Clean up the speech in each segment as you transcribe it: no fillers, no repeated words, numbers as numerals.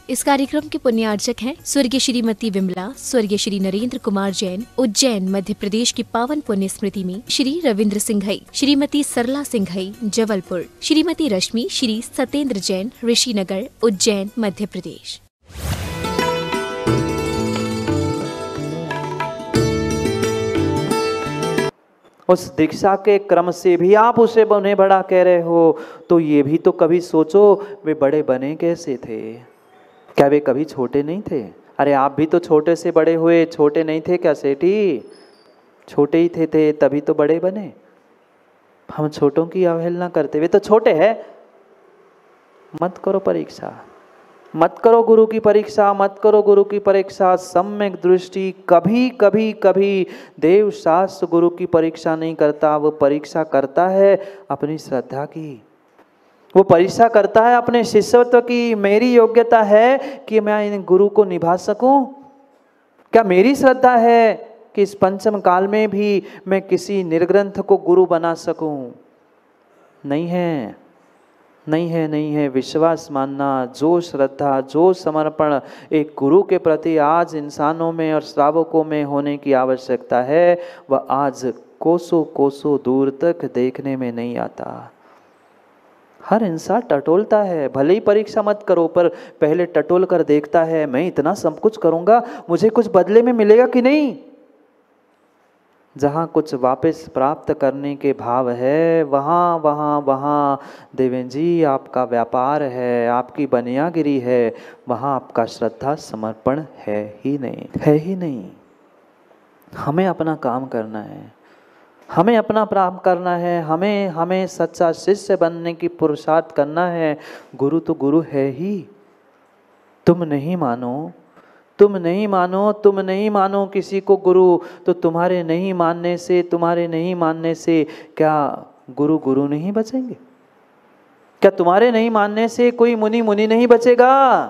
इस कार्यक्रम के पुण्यार्चक हैं स्वर्गीय श्रीमती विमला, स्वर्गीय श्री नरेंद्र कुमार जैन, उज्जैन मध्य प्रदेश की पावन पुण्य स्मृति में श्री रविंद्र सिंघई, श्रीमती सरला सिंघई जबलपुर, श्रीमती रश्मि, श्री सतेंद्र जैन ऋषिनगर, उज्जैन मध्य प्रदेश। उस दीक्षा के क्रम से भी आप उसे उन्हें बड़ा कह रहे हो, तो ये भी तो कभी सोचो वे बड़े बने कैसे थे। क्या वे कभी छोटे नहीं थे? अरे आप भी तो छोटे से बड़े हुए, छोटे नहीं थे क्या सेठी? छोटे ही थे तभी तो बड़े बने। हम छोटों की अवहेलना करते, वे तो छोटे हैं। मत करो परीक्षा, मत करो गुरु की परीक्षा, मत करो गुरु की परीक्षा। सम्यक दृष्टि कभी कभी कभी देव शास्त्र गुरु की परीक्षा नहीं करता, वो परीक्षा करता है अपनी श्रद्धा की, वो परीक्षा करता है अपने शिष्यत्व की। मेरी योग्यता है कि मैं इन गुरु को निभा सकूं? क्या मेरी श्रद्धा है कि इस पंचम काल में भी मैं किसी निर्ग्रंथ को गुरु बना सकूं? नहीं है, नहीं है, नहीं है। विश्वास मानना, जो श्रद्धा, जो समर्पण एक गुरु के प्रति आज इंसानों में और श्रावकों में होने की आवश्यकता है, वह आज कोसों कोसों दूर तक देखने में नहीं आता। हर इंसान टटोलता है, भले ही परीक्षा मत करो पर पहले टटोल कर देखता है, मैं इतना सब कुछ करूंगा, मुझे कुछ बदले में मिलेगा कि नहीं। जहाँ कुछ वापस प्राप्त करने के भाव है, वहाँ वहाँ वहाँ देवेंद्र जी आपका व्यापार है, आपकी बनियागिरी है, वहाँ आपका श्रद्धा समर्पण है ही नहीं, है ही नहीं। हमें अपना काम करना है, हमें अपना प्राप्त करना है, हमें सच्चा शिष्य बनने की पुरुषार्थ करना है। गुरु तो गुरु है ही। तुम नहीं मानो, तुम नहीं मानो, तुम नहीं मानो किसी को गुरु, तो तुम्हारे नहीं मानने से, तुम्हारे नहीं मानने से क्या गुरु गुरु नहीं बचेंगे? क्या तुम्हारे नहीं मानने से कोई मुनि मुनि नहीं बचेगा?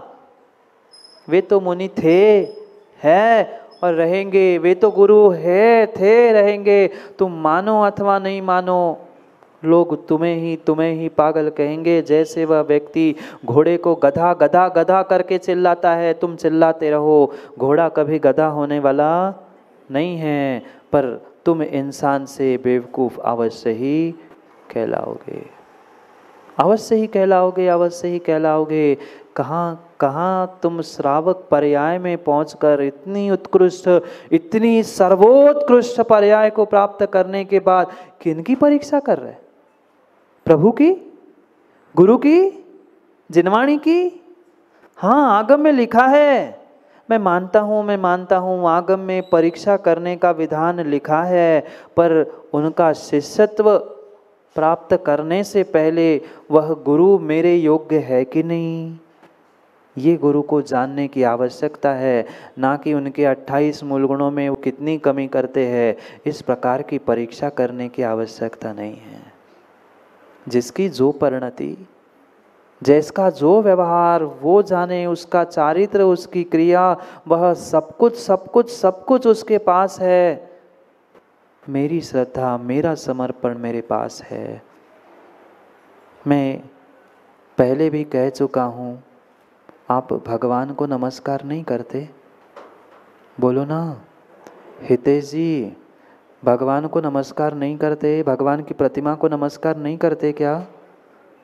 वे तो मुनि थे, है और रहेंगे। वे तो गुरु है, थे, रहेंगे। तुम मानो अथवा नहीं मानो, लोग तुम्हें ही पागल कहेंगे। जैसे वह व्यक्ति घोड़े को गधा गधा गधा करके चिल्लाता है, तुम चिल्लाते रहो, घोड़ा कभी गधा होने वाला नहीं है। पर तुम इंसान से बेवकूफ़ अवश्य ही कहलाओगे, अवश्य ही कहलाओगे, अवश्य ही कहलाओगे। कहाँ कहाँ तुम श्रावक पर्याय में पहुंचकर इतनी उत्कृष्ट, इतनी सर्वोत्कृष्ट पर्याय को प्राप्त करने के बाद किनकी परीक्षा कर रहे? प्रभु की, गुरु की, जिनवाणी की? हाँ, आगम में लिखा है, मैं मानता हूँ आगम में परीक्षा करने का विधान लिखा है, पर उनका शिष्यत्व प्राप्त करने से पहले वह गुरु मेरे योग्य है कि नहीं, ये गुरु को जानने की आवश्यकता है। ना कि उनके 28 मूल गुणों में वो कितनी कमी करते हैं, इस प्रकार की परीक्षा करने की आवश्यकता नहीं है। जिसकी जो परिणति, जिसका जो व्यवहार, वो जाने, उसका चारित्र, उसकी क्रिया, वह सब कुछ सब कुछ सब कुछ उसके पास है। मेरी श्रद्धा, मेरा समर्पण मेरे पास है। मैं पहले भी कह चुका हूँ, आप भगवान को नमस्कार नहीं करते? बोलो ना हितेश जी, भगवान को नमस्कार नहीं करते? भगवान की प्रतिमा को नमस्कार नहीं करते क्या?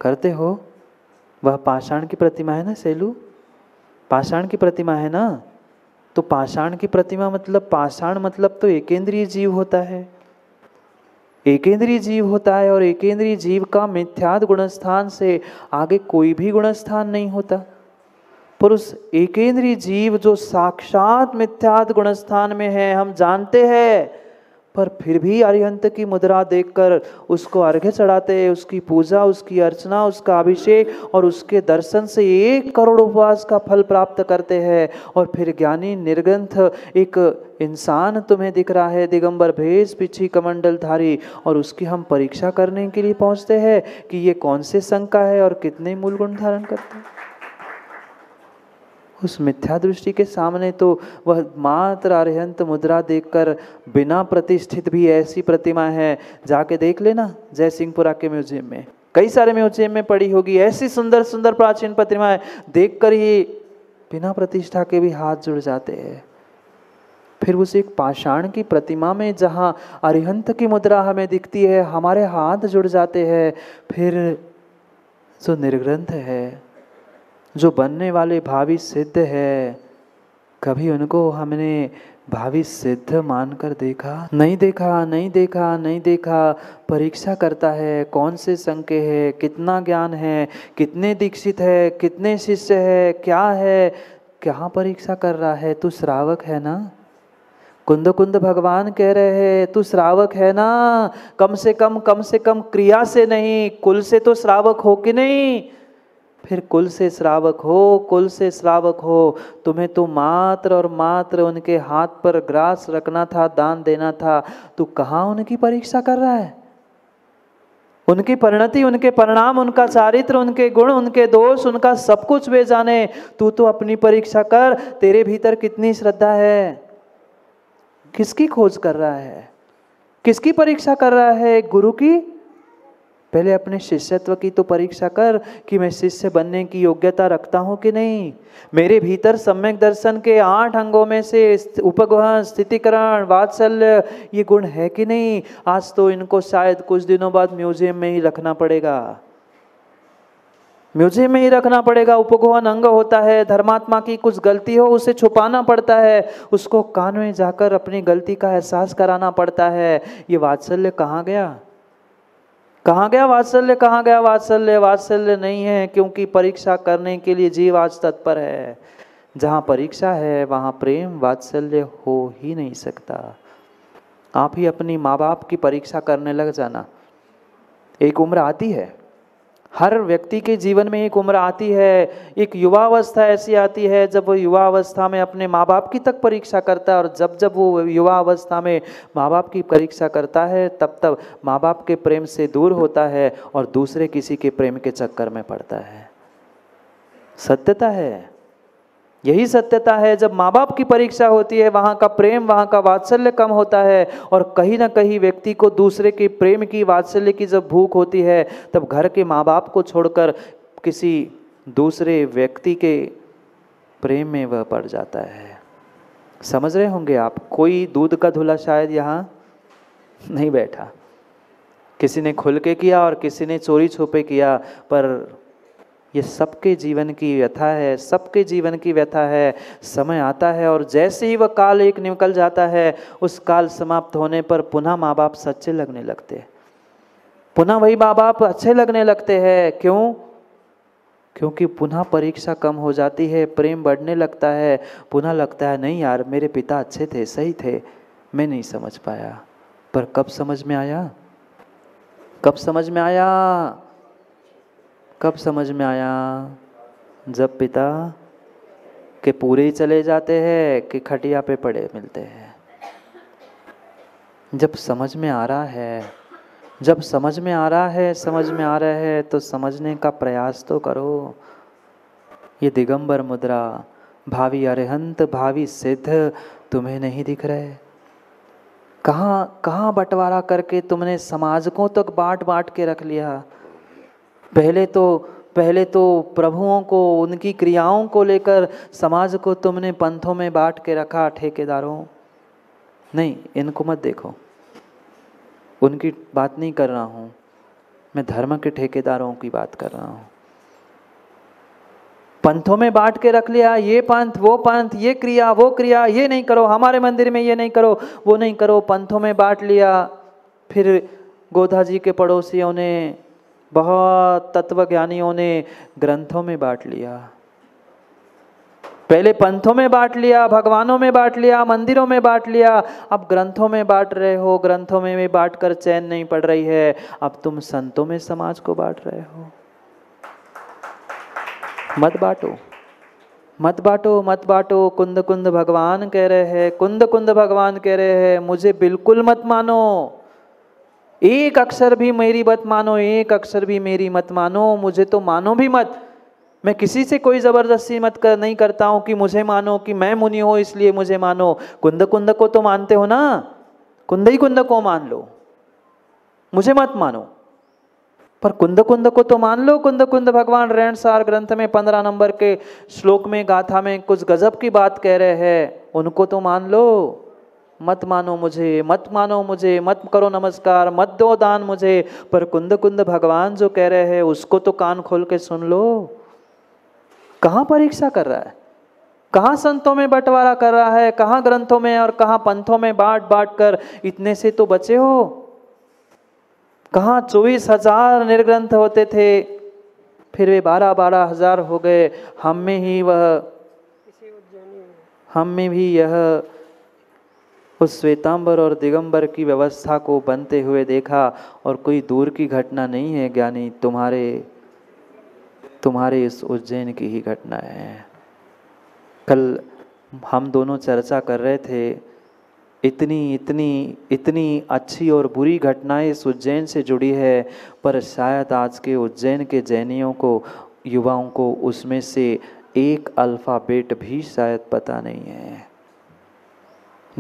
करते हो? वह पाषाण की प्रतिमा है ना सेलू, पाषाण की प्रतिमा है ना। तो पाषाण की प्रतिमा मतलब, पाषाण मतलब तो एकेंद्रीय जीव होता है, एकेंद्रीय जीव होता है। और एकेंद्रीय जीव का मिथ्याद गुणस्थान से आगे कोई भी गुणस्थान नहीं होता। पर उस एकेंद्रीय जीव जो साक्षात मिथ्याद गुणस्थान में है, हम जानते हैं, पर फिर भी अरिहंत की मुद्रा देखकर उसको अर्घ्य चढ़ाते, उसकी पूजा, उसकी अर्चना, उसका अभिषेक और उसके दर्शन से 1 करोड़ उपवास का फल प्राप्त करते हैं। और फिर ज्ञानी निर्ग्रंथ एक इंसान तुम्हें दिख रहा है, दिगंबर भेष, पिछी कमंडल धारी, और उसकी हम परीक्षा करने के लिए पहुंचते हैं कि ये कौन से संघ का है और कितने मूल गुण धारण करते हैं। उस मिथ्या दृष्टि के सामने तो वह मात्र अरिहंत मुद्रा देखकर बिना प्रतिष्ठित भी ऐसी प्रतिमा है, जाके देख लेना जय सिंहपुरा के म्यूजियम में, कई सारे म्यूजियम में पड़ी होगी, ऐसी सुंदर सुंदर प्राचीन प्रतिमाएं देखकर ही बिना प्रतिष्ठा के भी हाथ जुड़ जाते हैं। फिर उस एक पाषाण की प्रतिमा में जहाँ अरिहंत की मुद्रा हमें दिखती है, हमारे हाथ जुड़ जाते हैं। फिर जो निर्ग्रंथ है, जो बनने वाले भावी सिद्ध है, कभी उनको हमने भावी सिद्ध मानकर देखा? नहीं देखा, नहीं देखा, नहीं देखा। परीक्षा करता है कौन से संघ के है, कितना ज्ञान है, कितने दीक्षित है, कितने शिष्य है, क्या है, क्या परीक्षा कर रहा है? तू श्रावक है ना? कुंद भगवान कह रहे हैं तू श्रावक है ना? कम से कम क्रिया से नहीं, कुल से तो श्रावक हो कि नहीं? फिर कुल से श्रावक हो, कुल से श्रावक हो, तुम्हें तो मात्र और मात्र उनके हाथ पर ग्रास रखना था, दान देना था। तू कहाँ उनकी परीक्षा कर रहा है? उनकी परिणति, उनके परिणाम, उनका चारित्र, उनके गुण, उनके दोष, उनका सब कुछ वे जाने। तू तो अपनी परीक्षा कर, तेरे भीतर कितनी श्रद्धा है? किसकी खोज कर रहा है? किसकी परीक्षा कर रहा है? गुरु की? पहले अपने शिष्यत्व की तो परीक्षा कर कि मैं शिष्य बनने की योग्यता रखता हूं कि नहीं। मेरे भीतर सम्यक दर्शन के 8 अंगों में से उपगमन, स्थितिकरण, वात्सल्य, ये गुण है कि नहीं। आज तो इनको शायद कुछ दिनों बाद म्यूजियम में ही रखना पड़ेगा। म्यूजियम में ही रखना पड़ेगा। उपगमन अंग होता है, धर्मात्मा की कुछ गलती हो उसे छुपाना पड़ता है, उसको कान में जाकर अपनी गलती का एहसास कराना पड़ता है। ये वात्सल्य कहाँ गया? कहाँ गया वात्सल्य? कहाँ गया वात्सल्य? वात्सल्य नहीं है, क्योंकि परीक्षा करने के लिए जीव आज तत्पर है। जहाँ परीक्षा है वहाँ प्रेम वात्सल्य हो ही नहीं सकता। आप ही अपनी माँ बाप की परीक्षा करने लग जाना। एक उम्र आती है, हर व्यक्ति के जीवन में एक उम्र आती है, एक युवा अवस्था ऐसी आती है जब वो युवा अवस्था में अपने माँ बाप की तक परीक्षा करता है। और जब जब वो युवा अवस्था में माँ बाप की परीक्षा करता है तब तब माँ बाप के प्रेम से दूर होता है और दूसरे किसी के प्रेम के चक्कर में पड़ता है। सत्यता है, यही सत्यता है। जब माँ बाप की परीक्षा होती है वहाँ का प्रेम, वहाँ का वात्सल्य कम होता है और कहीं ना कहीं व्यक्ति को दूसरे के प्रेम की, वात्सल्य की जब भूख होती है तब घर के माँ बाप को छोड़कर किसी दूसरे व्यक्ति के प्रेम में वह पड़ जाता है। समझ रहे होंगे आप? कोई दूध का धुला शायद यहाँ नहीं बैठा। किसी ने खुल के किया और किसी ने चोरी छुपे किया, पर ये सबके जीवन की व्यथा है, सबके जीवन की व्यथा है। समय आता है और जैसे ही वह काल एक निकल जाता है, उस काल समाप्त होने पर पुनः माँ बाप सच्चे लगने लगते हैं, पुनः वही माँ बाप अच्छे लगने लगते हैं। क्यों? क्योंकि पुनः परीक्षा कम हो जाती है, प्रेम बढ़ने लगता है, पुनः लगता है नहीं यार मेरे पिता अच्छे थे, सही थे, मैं नहीं समझ पाया। पर कब समझ में आया? कब समझ में आया? कब समझ में आया? जब पिता के पूरे ही चले जाते हैं कि खटिया पे पड़े मिलते हैं। जब समझ में आ रहा है, जब समझ में आ रहा है, समझ में आ रहा है तो समझने का प्रयास तो करो। ये दिगंबर मुद्रा, भावी अरिहंत, भावी सिद्ध तुम्हें नहीं दिख रहे? कहाँ बंटवारा करके तुमने समाज को तक बांट बांट के रख लिया। पहले तो प्रभुओं को, उनकी क्रियाओं को लेकर समाज को तुमने पंथों में बांट के रखा, ठेकेदारों। नहीं, इनको मत देखो, उनकी बात नहीं कर रहा हूँ मैं, धर्म के ठेकेदारों की बात कर रहा हूँ। पंथों में बांट के रख लिया, ये पंथ वो पंथ, ये क्रिया वो क्रिया, ये नहीं करो, हमारे मंदिर में ये नहीं करो, वो नहीं करो, पंथों में बांट लिया। फिर गोधा जी के पड़ोसियों ने, बहुत तत्वज्ञानियों ने ग्रंथों में बांट लिया। पहले पंथों में बांट लिया, भगवानों में बांट लिया, मंदिरों में बांट लिया, अब ग्रंथों में बांट रहे हो। ग्रंथों में भी बांट कर चैन नहीं पड़ रही है, अब तुम संतों में समाज को बांट रहे हो। मत बांटो, मत बांटो, मत बांटो। कुंद भगवान कह रहे हैं, कुंद भगवान कह रहे हैं, मुझे बिल्कुल मत मानो, एक अक्षर भी मेरी मत मानो, एक अक्षर भी मेरी मत मानो, मुझे तो मानो भी मत। मैं किसी से कोई जबरदस्ती नहीं करता हूं कि मुझे मानो, कि मैं मुनि हो इसलिए मुझे मानो। कुंद को तो मानते हो ना, कुंद ही कुंद को मान लो, मुझे मत मानो। पर कुंद कुंद को तो मान लो। कुंद कुंद भगवान रहनसार ग्रंथ में 15 नंबर के श्लोक में गाथा में कुछ गजब की बात कह रहे हैं, उनको तो मान लो। मत मानो मुझे, मत मानो मुझे, मत करो नमस्कार, मत दो दान मुझे, पर कुंद कुंद भगवान जो कह रहे हैं उसको तो कान खोल के सुन लो। कहाँ परीक्षा कर रहा है, कहाँ संतों में बंटवारा कर रहा है, कहाँ ग्रंथों में और कहाँ पंथों में बांट बांट कर इतने से तो बचे हो। कहाँ 24,000 निर्ग्रंथ होते थे, फिर वे 12-12 हजार हो गए। हम में भी यह उस श्वेतांबर और दिगंबर की व्यवस्था को बनते हुए देखा, और कोई दूर की घटना नहीं है ज्ञानी, तुम्हारे इस उज्जैन की ही घटना है। कल हम दोनों चर्चा कर रहे थे, इतनी अच्छी और बुरी घटनाएं इस उज्जैन से जुड़ी है, पर शायद आज के उज्जैन के जैनियों को, युवाओं को उसमें से एक अल्फाबेट भी शायद पता नहीं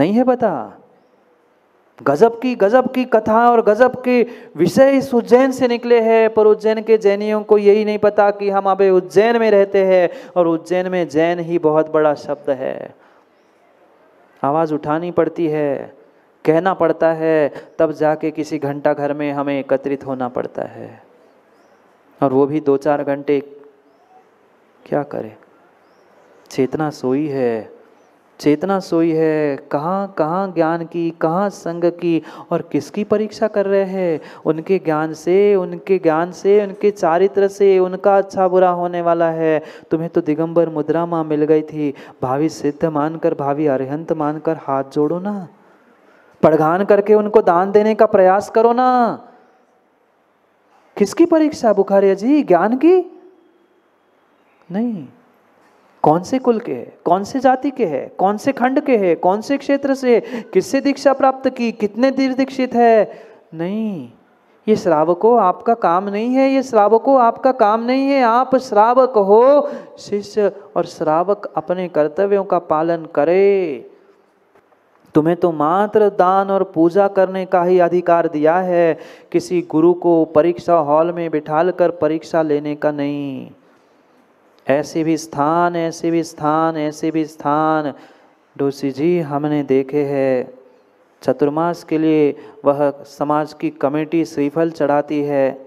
है पता। गजब की कथा और गजब के विषय इस उज्जैन से निकले हैं, पर उज्जैन के जैनियों को यही नहीं पता कि हम अभी उज्जैन में रहते हैं, और उज्जैन में जैन ही बहुत बड़ा शब्द है। आवाज़ उठानी पड़ती है, कहना पड़ता है, तब जाके किसी घंटा घर में हमें एकत्रित होना पड़ता है, और वो भी 2-4 घंटे। क्या करें, चेतना सोई है। कहाँ ज्ञान की, कहाँ संग की, और किसकी परीक्षा कर रहे हैं? उनके ज्ञान से, उनके चारित्र से उनका अच्छा बुरा होने वाला है। तुम्हें तो दिगंबर मुद्रा माँ मिल गई थी, भावी सिद्ध मानकर, भावी अरिहंत मानकर हाथ जोड़ो ना, पड़घान करके उनको दान देने का प्रयास करो ना। किसकी परीक्षा बुखारिया जी? ज्ञान की नहीं। कौन से कुल के है, कौन से जाति के है, कौन से खंड के है, कौन से क्षेत्र से, किससे दीक्षा प्राप्त की, कितने दीर्घ दीक्षित है? नहीं, ये श्रावकों आपका काम नहीं है, ये श्रावकों आपका काम नहीं है। आप श्रावक हो, शिष्य और श्रावक अपने कर्तव्यों का पालन करे। तुम्हें तो मात्र दान और पूजा करने का ही अधिकार दिया है, किसी गुरु को परीक्षा हॉल में बिठाल कर परीक्षा लेने का नहीं। ऐसे भी स्थान डोसी जी हमने देखे हैं। चतुर्मास के लिए वह समाज की कमेटी श्रीफल चढ़ाती है,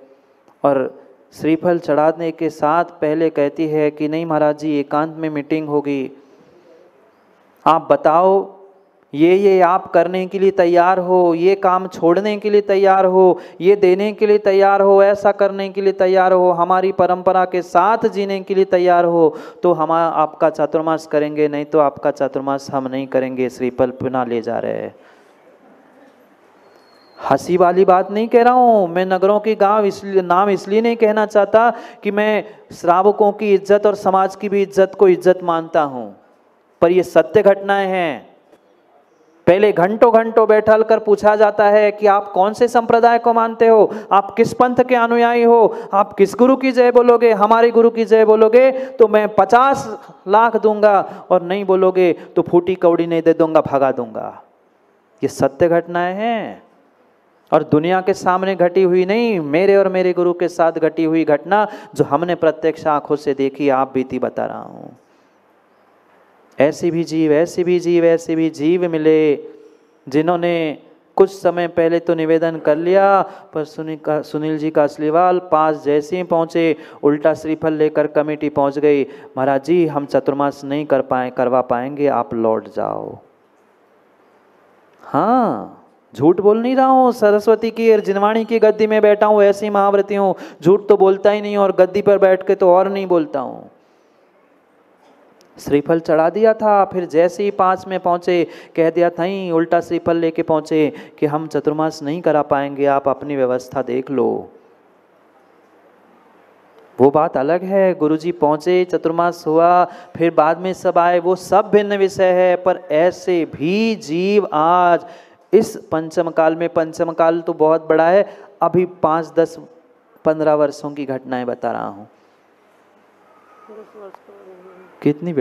और श्रीफल चढ़ाने के साथ पहले कहती है कि नहीं महाराज जी, एकांत में मीटिंग होगी, आप बताओ ये आप करने के लिए तैयार हो, ये काम छोड़ने के लिए तैयार हो, ये देने के लिए तैयार हो, ऐसा करने के लिए तैयार हो, हमारी परंपरा के साथ जीने के लिए तैयार हो, तो हम आपका चातुर्मास करेंगे, नहीं तो आपका चातुर्मास हम नहीं करेंगे। श्रीफल पुनः ले जा रहे हैं। हंसी वाली बात नहीं कह रहा हूँ मैं, नगरों के गांव नाम इसलिए नहीं कहना चाहता कि मैं श्रावकों की इज्जत और समाज की भी इज्जत को इज्जत मानता हूँ, पर ये सत्य घटनाएं हैं। पहले घंटों बैठल कर पूछा जाता है कि आप कौन से संप्रदाय को मानते हो, आप किस पंथ के अनुयायी हो, आप किस गुरु की जय बोलोगे। हमारे गुरु की जय बोलोगे तो मैं 50 लाख दूंगा, और नहीं बोलोगे तो फूटी कौड़ी नहीं दे दूंगा, भगा दूंगा। ये सत्य घटनाएं हैं, और दुनिया के सामने घटी हुई नहीं, मेरे और मेरे गुरु के साथ घटी हुई घटना जो हमने प्रत्यक्ष आंखों से देखी, आप बीती बता रहा हूं। ऐसे भी जीव मिले जिन्होंने कुछ समय पहले तो निवेदन कर लिया, पर सुनील जी का असलीवाल पास जैसे ही पहुँचे उल्टा श्रीफल लेकर कमेटी पहुँच गई, महाराज जी हम चतुर्मास नहीं करवा पाएंगे, आप लौट जाओ। हाँ, झूठ बोल नहीं रहा हूँ, सरस्वती की और जिनवाणी की गद्दी में बैठा हूँ, ऐसी महाव्रती हूँ, झूठ तो बोलता ही नहीं, और गद्दी पर बैठ के तो और नहीं बोलता हूँ। श्रीफल चढ़ा दिया था, फिर जैसे ही 5 में पहुंचे कह दिया था ही, उल्टा श्रीफल लेके पहुंचे कि हम चतुर्मास नहीं करा पाएंगे, आप अपनी व्यवस्था देख लो। वो बात अलग है, गुरुजी पहुंचे, चतुर्मास हुआ, फिर बाद में सब आए, वो सब भिन्न विषय है। पर ऐसे भी जीव आज इस पंचम काल में, पंचम काल तो बहुत बड़ा है, अभी 5, 10, 15 वर्षों की घटनाएं बता रहा हूं। कितनी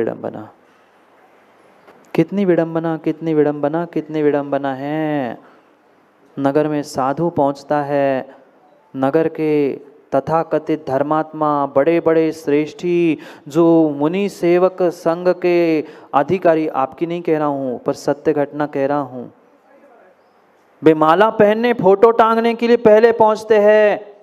विडंबना है। नगर में साधु पहुंचता है, नगर के तथाकथित धर्मात्मा, बड़े बड़े श्रेष्ठी, जो मुनि सेवक संघ के अधिकारी, आपकी नहीं कह रहा हूँ पर सत्य घटना कह रहा हूँ, वे माला पहनने फोटो टांगने के लिए पहले पहुंचते हैं,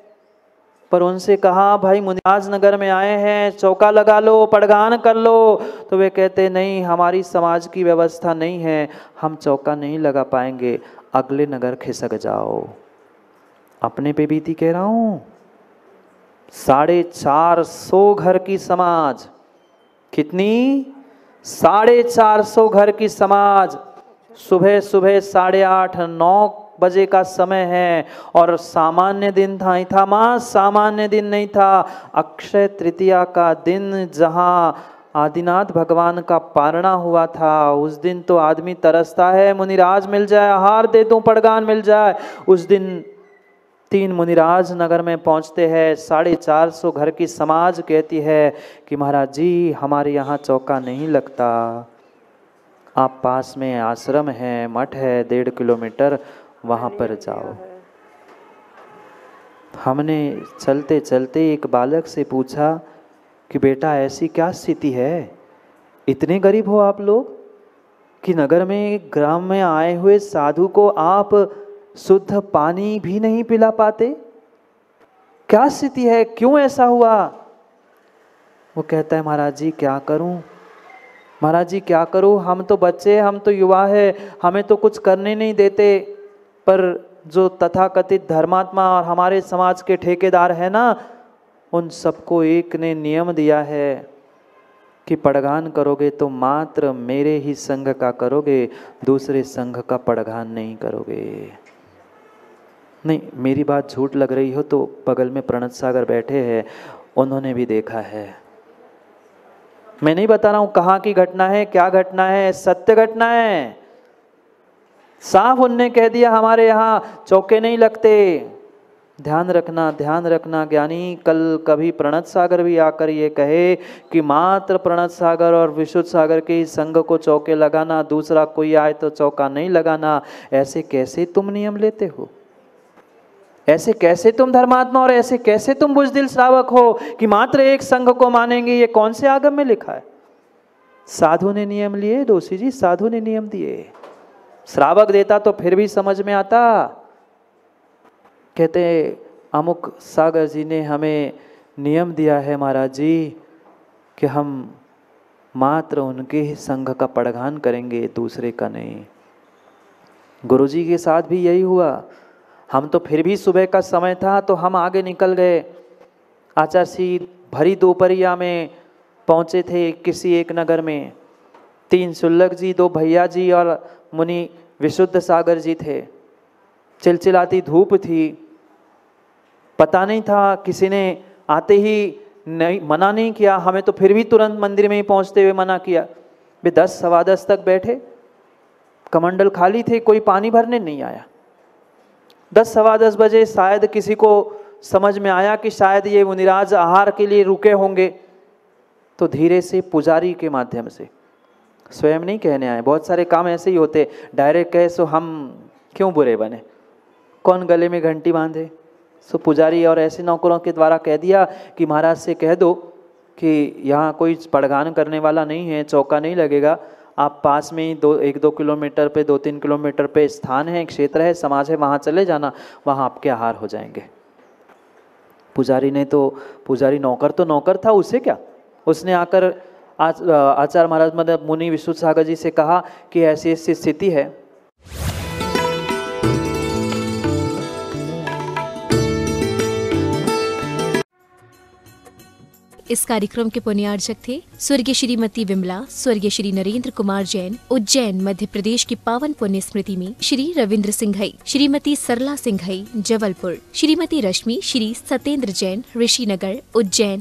पर उनसे कहा भाई मुनिराज नगर में आए हैं, चौका लगा लो, पड़गान कर लो, तो वे कहते नहीं, हमारी समाज की व्यवस्था नहीं है, हम चौका नहीं लगा पाएंगे, अगले नगर खिसक जाओ। अपने पे बीती कह रहा हूं। 450 घर की समाज, कितनी? 450 घर की समाज, सुबह सुबह 8:30-9 बजे का समय है और सामान्य दिन था माँ, सामान्य दिन नहीं था, अक्षय तृतीया का दिन, जहां आदिनाथ भगवान का पारणा हुआ था। उस दिन तो आदमी तरसता है, मुनिराज मिल जाए, आहार दे दूं, पड़गान मिल जाए। उस दिन 3 मुनिराज नगर में पहुंचते हैं। 450 घर की समाज कहती है कि महाराज जी, हमारे यहाँ चौका नहीं लगता, आप पास में आश्रम है, मठ है, 1.5 किलोमीटर, वहाँ पर जाओ। हमने चलते चलते एक बालक से पूछा कि बेटा ऐसी क्या स्थिति है, इतने गरीब हो आप लोग कि नगर में, ग्राम में आए हुए साधु को आप शुद्ध पानी भी नहीं पिला पाते, क्या स्थिति है, क्यों ऐसा हुआ? वो कहता है महाराज जी क्या करूं, महाराज जी क्या करूं, हम तो बच्चे, हम तो युवा है, हमें तो कुछ करने नहीं देते, पर जो तथाकथित धर्मात्मा और हमारे समाज के ठेकेदार हैं ना, उन सबको एक ने नियम दिया है कि पड़गान करोगे तो मात्र मेरे ही संघ का करोगे, दूसरे संघ का पड़गान नहीं करोगे। नहीं, मेरी बात झूठ लग रही हो तो बगल में प्रणत सागर बैठे हैं, उन्होंने भी देखा है। मैं नहीं बता रहा हूं कहाँ की घटना है, क्या घटना है, सत्य घटना है। साफ उनने कह दिया हमारे यहाँ चौके नहीं लगते। ध्यान रखना, ध्यान रखना ज्ञानी, कल कभी प्रणत सागर भी आकर ये कहे कि मात्र प्रणत सागर और विशुद्ध सागर के संघ को चौके लगाना, दूसरा कोई आए तो चौका नहीं लगाना, ऐसे कैसे तुम नियम लेते हो? ऐसे कैसे तुम धर्मात्मा और ऐसे कैसे तुम बुजदिल श्रावक हो कि मात्र एक संघ को मानेंगे? ये कौन से आगम में लिखा है? साधु ने नियम लिए दोषी जी, साधु ने नियम दिए। श्रावक देता तो फिर भी समझ में आता। कहते अमुक सागर जी ने हमें नियम दिया है महाराज जी कि हम मात्र उनके ही संघ का पड़गान करेंगे, दूसरे का नहीं। गुरुजी के साथ भी यही हुआ। हम तो फिर भी सुबह का समय था तो हम आगे निकल गए। आचार्य भरी दोपहरिया में पहुँचे थे किसी एक नगर में। 3 शुल्लक जी, 2 भैया जी और मुनि विशुद्ध सागर जी थे। चिलचिलाती धूप थी, पता नहीं था, किसी ने आते ही नहीं मना नहीं किया, हमें तो फिर भी तुरंत मंदिर में ही पहुंचते हुए मना किया। वे 10 सवा 10 तक बैठे, कमंडल खाली थे, कोई पानी भरने नहीं आया। 10 सवा 10 बजे शायद किसी को समझ में आया कि शायद ये मुनिराज आहार के लिए रुके होंगे, तो धीरे से पुजारी के माध्यम से, स्वयं नहीं कहने आए, बहुत सारे काम ऐसे ही होते, डायरेक्ट कहे सो हम क्यों बुरे बने, कौन गले में घंटी बांधे, सो पुजारी और ऐसे नौकरों के द्वारा कह दिया कि महाराज से कह दो कि यहाँ कोई पड़गान करने वाला नहीं है, चौका नहीं लगेगा, आप पास में ही 1-2 किलोमीटर पे, 2-3 किलोमीटर पे स्थान है, क्षेत्र है, समाज है, वहाँ चले जाना, वहाँ आपके आहार हो जाएंगे। पुजारी ने तो, पुजारी नौकर तो नौकर था, उसे क्या, उसने आकर आचार्य महाराज मतलब मुनि विशुद्ध सागर जी से कहा कि ऐसी ऐसी स्थिति है। इस कार्यक्रम के पुण्यार्चक थे स्वर्गीय श्रीमती विमला, स्वर्गीय श्री नरेंद्र कुमार जैन, उज्जैन मध्य प्रदेश की पावन पुण्य स्मृति में, श्री रविंद्र सिंघई, श्रीमती सरला सिंघई, जबलपुर, श्रीमती रश्मि, श्री सत्येंद्र जैन, ऋषिनगर, उज्जैन।